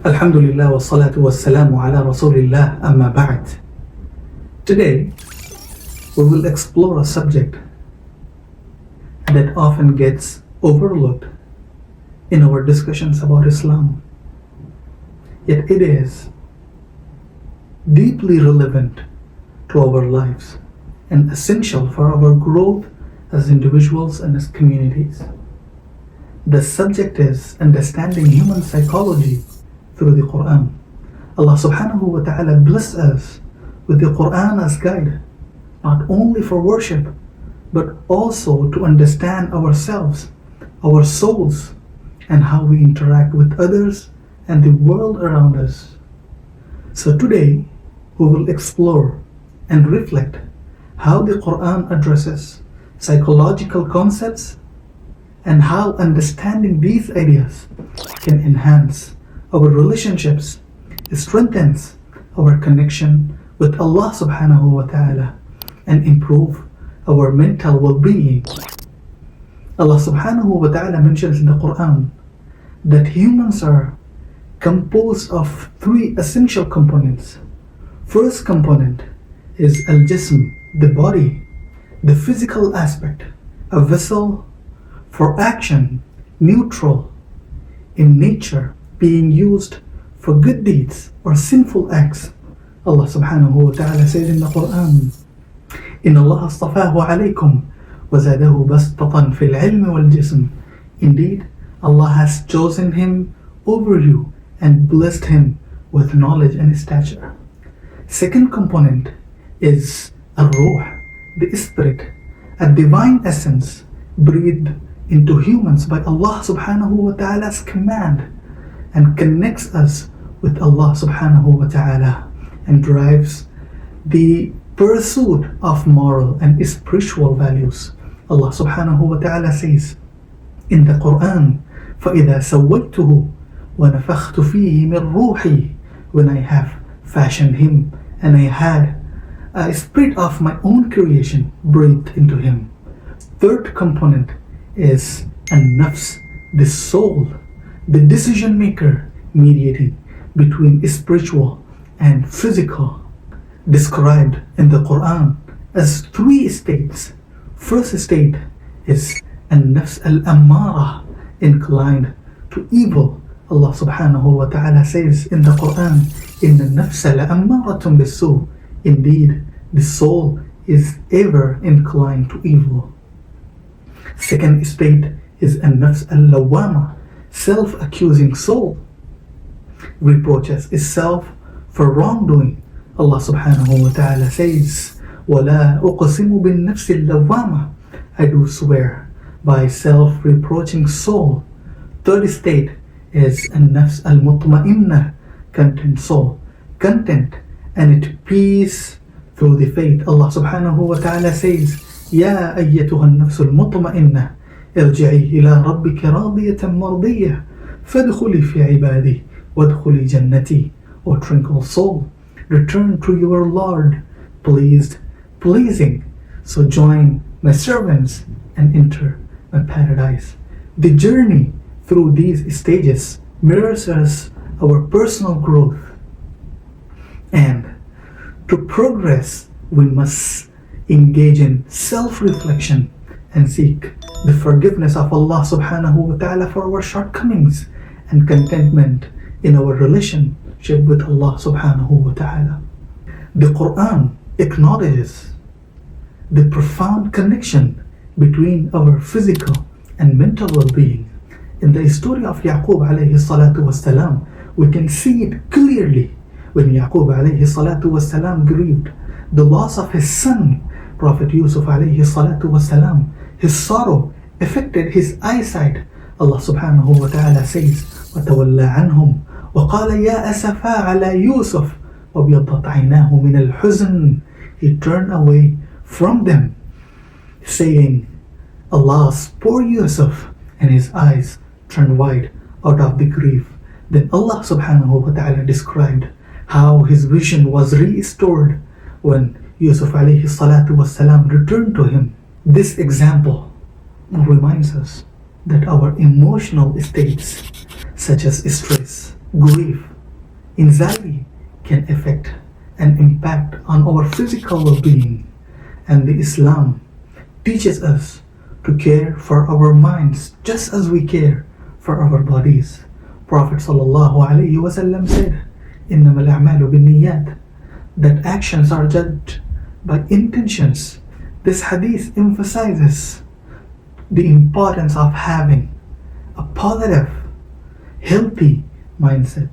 Alhamdulillah wa salatu wa salamu ala Rasulillah amma ba'd. Today, we will explore a subject that often gets overlooked in our discussions about Islam. Yet it is deeply relevant to our lives and essential for our growth as individuals and as communities. The subject is understanding human psychology through the Quran. Allah subhanahu wa ta'ala blessed us with the Quran as guide, not only for worship, but also to understand ourselves, our souls, and how we interact with others and the world around us. So today, we will explore and reflect how the Quran addresses psychological concepts and how understanding these ideas can enhance our relationships, strengthens our connection with Allah subhanahu wa ta'ala, and improve our mental well-being. Allah subhanahu wa ta'ala mentions in the Quran that humans are composed of three essential components. First component is al-jism, the body, the physical aspect, a vessel for action, neutral in nature, being used for good deeds or sinful acts. Allah subhanahu wa ta'ala says in the Quran, إِنَّ اللَّهَ اصْطَفَاهُ عَلَيْكُمْ وَزَادَهُ بَسْطَةً فِي الْعِلْمِ وَالْجِسْمِ. Indeed, Allah has chosen him over you and blessed him with knowledge and stature. Second component is ar-ruh, the spirit, a divine essence breathed into humans by Allah subhanahu wa ta'ala's command, and connects us with Allah subhanahu wa ta'ala and drives the pursuit of moral and spiritual values. Allah subhanahu wa ta'ala says in the Quran, فَإِذَا سَوَّيْتُهُ وَنَفَخْتُ فِيهِ مِنْ رُوحِي. When I have fashioned him and I had a spirit of my own creation breathed into him. Third component is an-nafs, the soul, the decision maker mediating between spiritual and physical, described in the Quran as three states. First state is an-nafs al-ammara, inclined to evil. Allah subhanahu wa ta'ala says in the Quran, إِنَّ النَّفْسَ لَأَمَّارَةٌ بِالسُّوءِ. Indeed, the soul is ever inclined to evil. Second state is an-nafs al-lawwama, self-accusing soul, reproaches itself for wrongdoing. Allah subhanahu wa ta'ala says, وَلَا أُقْسِمُ بِالنَّفْسِ اللَّوَّامَةِ. I do swear by self-reproaching soul. Third state is an-nafs al-mutma'inna, content soul, content and at peace through the faith. Allah subhanahu wa ta'ala says, يَا أَيَّتُهَا النَّفْسُ الْمُطْمَئِنَّةِ ارجعي إلى ربك راضية مرضية فادخلي في عبادي وادخلي جنتي. O tranquil soul, return to your Lord, pleasing, so join my servants and enter my paradise. The journey through these stages mirrors us our personal growth, and to progress we must engage in self-reflection and seek the forgiveness of Allah subhanahu wa ta'ala for our shortcomings and contentment in our relationship with Allah subhanahu wa ta'ala. The Quran acknowledges the profound connection between our physical and mental well-being. In the story of Yaqub alayhi salatu wasalam, we can see it clearly when Yaqub alayhi salatu wasalam grieved the loss of his son, Prophet Yusuf alayhi salatu wasalam. His sorrow affected his eyesight. Allah subhanahu wa ta'ala says, وَتَوَلَّى عَنْهُمْ وَقَالَ يَا أَسَفَا عَلَى يُوسُفَ وَابْيَضَّتْ عَيْنَاهُ مِنَ الْحُزْنِ. He turned away from them, saying, Alas, poor Yusuf, and his eyes turned wide out of the grief. Then Allah subhanahu wa ta'ala described how his vision was restored when Yusuf alayhi salatu wasalam returned to him. This example reminds us that our emotional states, such as stress, grief, anxiety can affect and impact on our physical well-being, and the Islam teaches us to care for our minds just as we care for our bodies. Prophet ﷺ said, إِنَّمَا الْأَعْمَالُ بِالنِّيَّاتِ, that actions are judged by intentions. This hadith emphasizes the importance of having a positive, healthy mindset,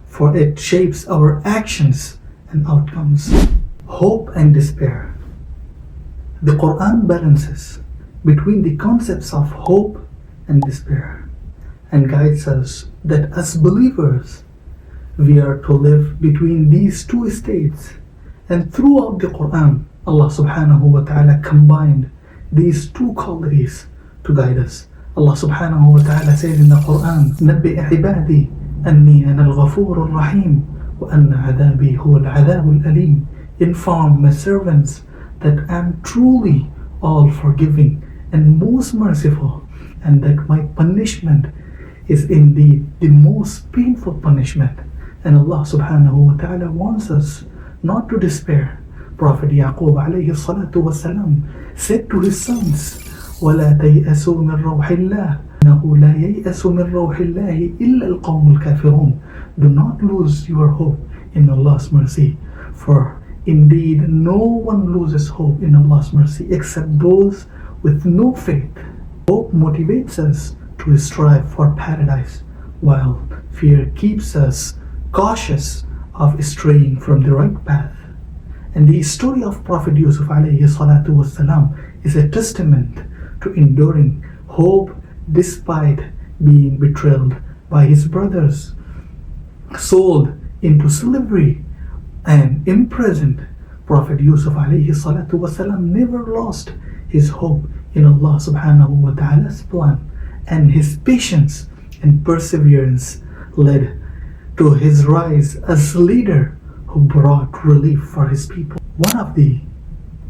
for it shapes our actions and outcomes. Hope and despair. The Quran balances between the concepts of hope and despair and guides us that as believers we are to live between these two states. And throughout the Quran, Allah subhanahu wa ta'ala combined these two qualities to guide us. Allah subhanahu wa ta'ala says in the Quran, نَبِّئْ عِبَادِي أَنِّي أَنَا الْغَفُورُ الرَّحِيمُ وَأَنَّ عَذَابِي هُوَ الْعَذَابُ الْأَلِيمُ. Inform my servants that I am truly all forgiving and most merciful, and that my punishment is indeed the most painful punishment. And Allah subhanahu wa ta'ala wants us not to despair. Prophet Yaqub alayhi salatu wasalam said to his sons, وَلَا تَيْأَسُوا مِنْ رَوْحِ اللَّهِ إِنَّهُ لَا يَيْأَسُ مِنْ رَوْحِ اللَّهِ إِلَّا الْقَوْمُ الْكَافِرُونَ. Do not lose your hope in Allah's mercy, for indeed no one loses hope in Allah's mercy except those with no faith. Hope motivates us to strive for paradise, while fear keeps us cautious of straying from the right path. And the story of Prophet Yusuf alayhi salatu wasalam is a testament to enduring hope despite being betrayed by his brothers, sold into slavery and imprisoned. Prophet Yusuf alayhi salatu wasalam never lost his hope in Allah subhanahu wa ta'ala's plan, and his patience and perseverance led to his rise as leader who brought relief for his people. One of the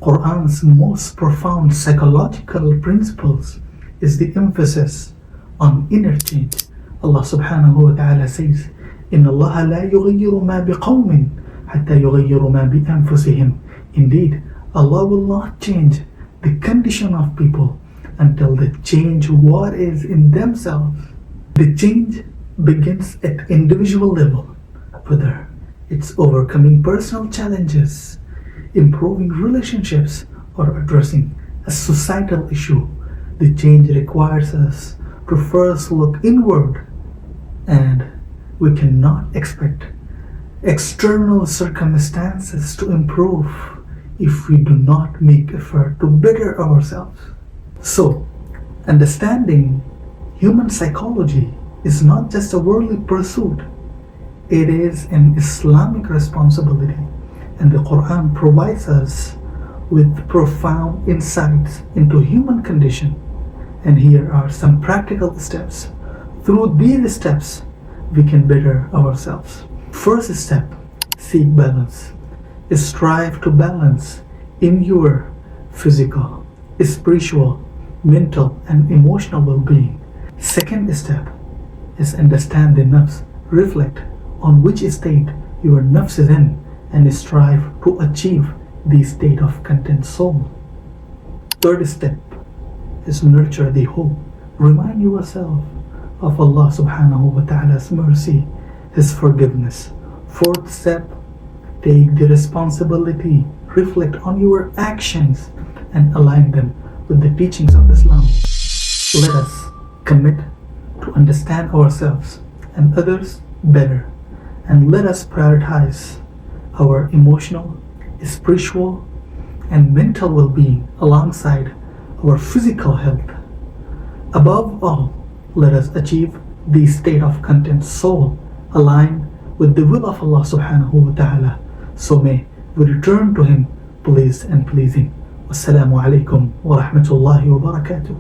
Quran's most profound psychological principles is the emphasis on inner change. Allah subhanahu wa ta'ala says, إِنَّ اللَّهَ لَا يُغَيِّرُ مَا بِقَوْمٍ حَتَّى يُغَيِّرُ مَا بِأَنفُسِهِمْ. Indeed, Allah will not change the condition of people until they change what is in themselves. The change begins at individual level, whether it's overcoming personal challenges, improving relationships, or addressing a societal issue. The change requires us to first look inward, and we cannot expect external circumstances to improve if we do not make effort to better ourselves. So, understanding human psychology is not just a worldly pursuit, it is an Islamic responsibility, and the Quran provides us with profound insights into human condition. And here are some practical steps. Through these steps, we can better ourselves. First step, seek balance. Strive to balance in your physical, spiritual, mental, and emotional well-being. Second step is understand the nafs. Reflect on which state your nafs is in and strive to achieve the state of content soul. Third step is nurture the hope. Remind yourself of Allah subhanahu wa ta'ala's mercy, His forgiveness. Fourth step, take the responsibility. Reflect on your actions and align them with the teachings of Islam. Let us commit to understand ourselves and others better, and let us prioritize our emotional, spiritual, and mental well-being alongside our physical health. Above all, let us achieve the state of content soul aligned with the will of Allah subhanahu wa ta'ala. So may we return to Him pleased and pleasing. Wassalamu alaikum wa rahmatullahi wa barakatuh.